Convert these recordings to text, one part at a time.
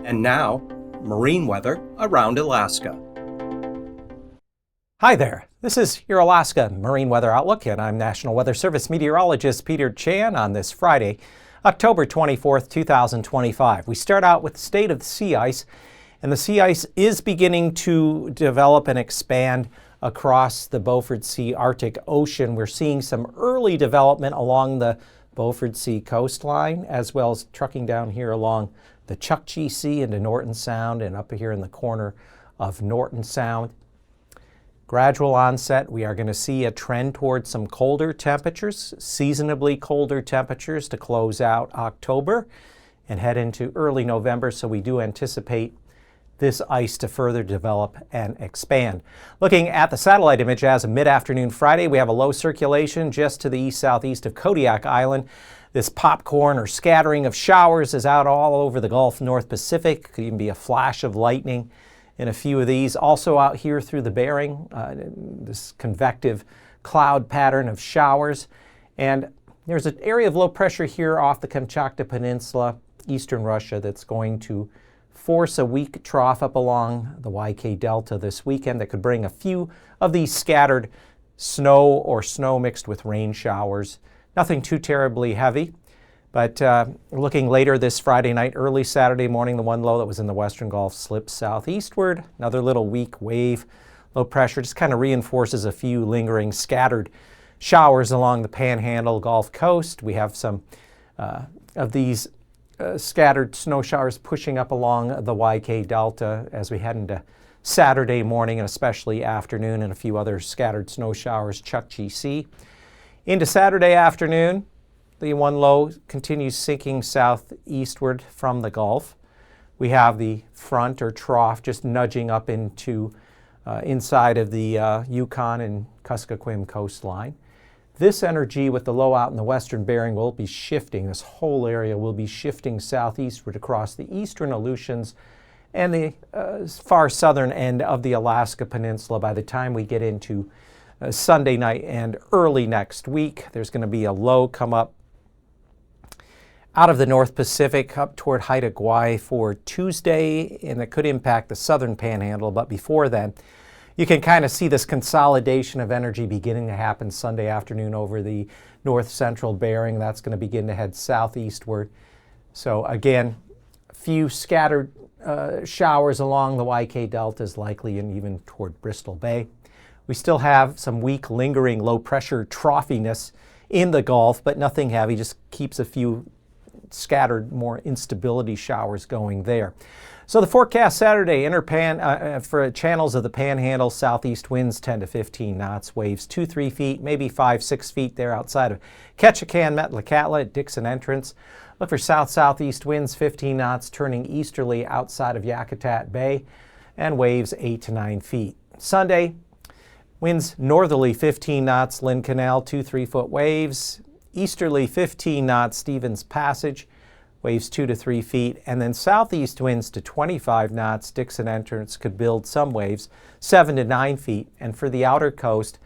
And now, marine weather around Alaska. Hi there, this is your Alaska Marine Weather Outlook, and I'm National Weather Service meteorologist Peter Chan on this Friday, October 24th, 2025. We start out with the state of the sea ice, and the sea ice is beginning to develop and expand across the Beaufort Sea Arctic Ocean. We're seeing some early development along the Beaufort Sea coastline, as well as trucking down here along the Chukchi Sea into Norton Sound and up here in the corner of Norton Sound. Gradual onset, we are going to see a trend towards some colder temperatures, seasonably colder temperatures to close out October and head into early November, so we do anticipate this ice to further develop and expand. Looking at the satellite image as of mid-afternoon Friday, we have a low circulation just to the east-southeast of Kodiak Island. This popcorn or scattering of showers is out all over the Gulf North Pacific. Could even be a flash of lightning in a few of these. Also out here through the Bering, this convective cloud pattern of showers. And there's an area of low pressure here off the Kamchatka Peninsula, eastern Russia, that's going to force a weak trough up along the YK Delta this weekend that could bring a few of these scattered snow or snow mixed with rain showers. Nothing too terribly heavy, but looking later this Friday night, early Saturday morning, the one low that was in the western Gulf slips southeastward. Another little weak wave, low pressure, just kind of reinforces a few lingering scattered showers along the Panhandle Gulf Coast. We have some of these scattered snow showers pushing up along the YK Delta as we head into Saturday morning and especially afternoon, and a few other scattered snow showers, Chukchi Sea. Into Saturday afternoon, the one low continues sinking southeastward from the Gulf. We have the front or trough just nudging up into inside of the Yukon and Kuskokwim coastline. This energy with the low out in the western Bering will be shifting. This whole area will be shifting southeastward across the eastern Aleutians and the far southern end of the Alaska Peninsula by the time we get into Sunday night and early next week. There's going to be a low come up out of the North Pacific up toward Haida Gwaii for Tuesday, and that could impact the southern panhandle. But before then, you can kind of see this consolidation of energy beginning to happen Sunday afternoon over the north central Bering. That's going to begin to head southeastward. So again, a few scattered showers along the YK Delta is likely, and even toward Bristol Bay. We still have some weak lingering low pressure troughiness in the Gulf, but nothing heavy, just keeps a few scattered more instability showers going there. So the forecast Saturday, for channels of the Panhandle, southeast winds 10 to 15 knots, waves 2-3 feet, maybe 5-6 feet there outside of Ketchikan, Metlakatla at Dixon Entrance. Look for south-southeast winds 15 knots, turning easterly outside of Yakutat Bay, and waves 8 to 9 feet. Sunday, winds northerly 15 knots, Lynn Canal, 2-3 foot waves, easterly 15 knots, Stevens Passage, waves 2 to 3 feet, and then southeast winds to 25 knots. Dixon Entrance could build some waves 7 to 9 feet. And for the outer coast,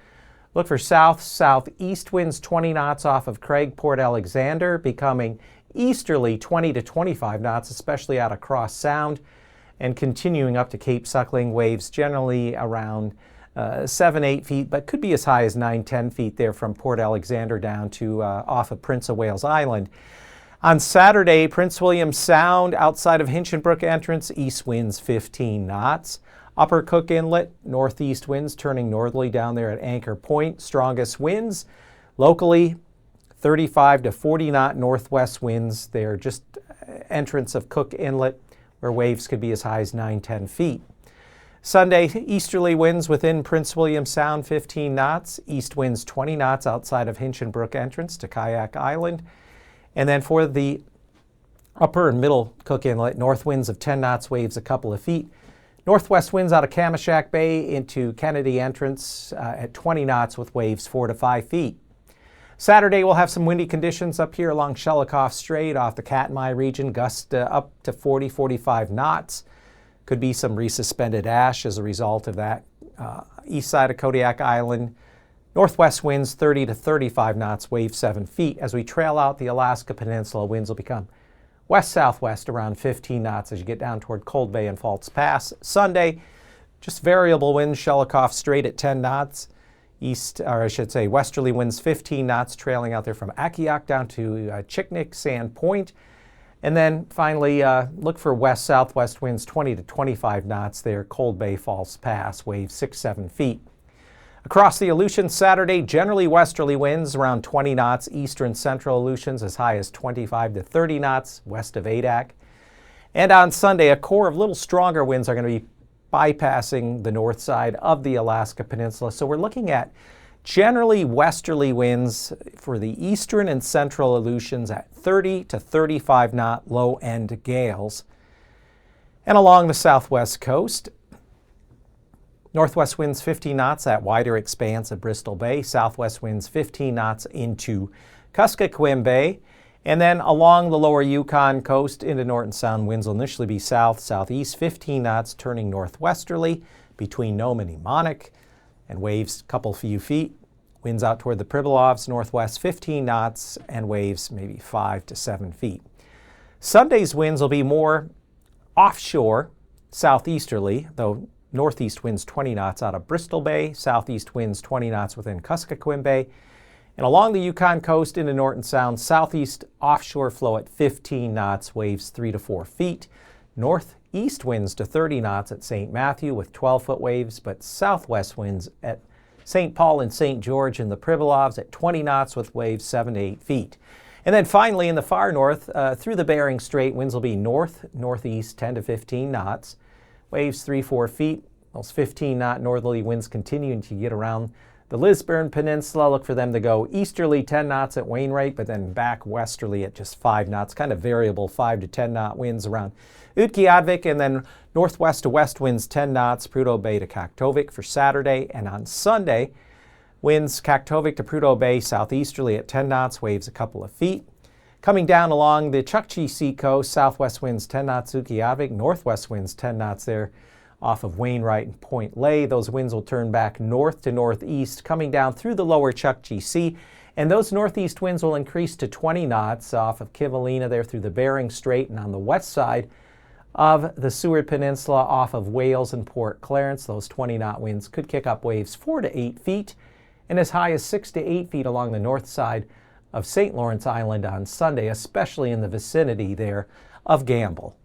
look for south-southeast winds 20 knots off of Craig, Port Alexander, becoming easterly 20 to 25 knots, especially out of Cross Sound, and continuing up to Cape Suckling, waves generally around 7-8 feet, but could be as high as 9-10 feet there from Port Alexander down to off of Prince of Wales Island. On Saturday, Prince William Sound outside of Hinchinbrook Entrance, east winds 15 knots. Upper Cook Inlet, northeast winds turning northerly down there at Anchor Point. Strongest winds locally 35 to 40 knot northwest winds there, just entrance of Cook Inlet, where waves could be as high as 9-10 feet. Sunday, easterly winds within Prince William Sound 15 knots. East winds 20 knots outside of Hinchinbrook Entrance to Kayak Island. And then for the upper and middle Cook Inlet, north winds of 10 knots, waves a couple of feet. Northwest winds out of Kamishak Bay into Kennedy Entrance at 20 knots with waves 4 to 5 feet. Saturday, we'll have some windy conditions up here along Shelikof Strait off the Katmai region, gusts up to 40-45 knots. Could be some resuspended ash as a result of that. East side of Kodiak Island, northwest winds 30 to 35 knots, wave 7 feet. As we trail out the Alaska Peninsula, winds will become West-southwest around 15 knots as you get down toward Cold Bay and False Pass. Sunday, just variable winds, Shelikof Strait at 10 knots. Westerly winds 15 knots, trailing out there from Akiak down to Chiknik, Sand Point. And then finally, look for west-southwest winds 20 to 25 knots there, Cold Bay, False Pass, waves 6-7 feet. Across the Aleutians Saturday, generally westerly winds around 20 knots, eastern central Aleutians as high as 25 to 30 knots west of Adak. And on Sunday, a core of little stronger winds are going to be bypassing the north side of the Alaska Peninsula. So we're looking at generally westerly winds for the eastern and central Aleutians at 30 to 35 knot low-end gales. And along the southwest coast, northwest winds 15 knots at wider expanse of Bristol Bay, southwest winds 15 knots into Kuskokwim Bay, and then along the lower Yukon coast into Norton Sound, winds will initially be south-southeast 15 knots, turning northwesterly between Nome and Emonic, and waves a couple few feet. Winds out toward the Pribilovs, northwest 15 knots, and waves maybe 5 to 7 feet. Sunday's winds will be more offshore, southeasterly, though northeast winds 20 knots out of Bristol Bay, southeast winds 20 knots within Kuskokwim Bay, and along the Yukon coast into Norton Sound, southeast offshore flow at 15 knots, waves 3 to 4 feet. Northeast winds to 30 knots at St. Matthew with 12-foot waves, but southwest winds at St. Paul and St. George in the Pribilovs at 20 knots with waves 7 to 8 feet. And then finally in the far north, through the Bering Strait, winds will be north-northeast 10 to 15 knots. Waves 3-4 feet. Those 15-knot northerly winds continue until you get around the Lisburn Peninsula. Look for them to go easterly 10 knots at Wainwright, but then back westerly at just 5 knots. Kind of variable 5 to 10 knot winds around Utqiagvik, and then northwest to west winds 10 knots, Prudhoe Bay to Kaktovik for Saturday. And on Sunday, winds Kaktovik to Prudhoe Bay southeasterly at 10 knots, waves a couple of feet. Coming down along the Chukchi Sea coast, southwest winds 10 knots Utqiagvik, northwest winds 10 knots there off of Wainwright and Point Lay. Those winds will turn back north to northeast, coming down through the lower Chukchi Sea. And those northeast winds will increase to 20 knots off of Kivalina there through the Bering Strait, and on the west side of the Seward Peninsula off of Wales and Port Clarence. Those 20-knot winds could kick up waves 4 to 8 feet and as high as 6 to 8 feet along the north side of St. Lawrence Island on Sunday, especially in the vicinity there of Gamble.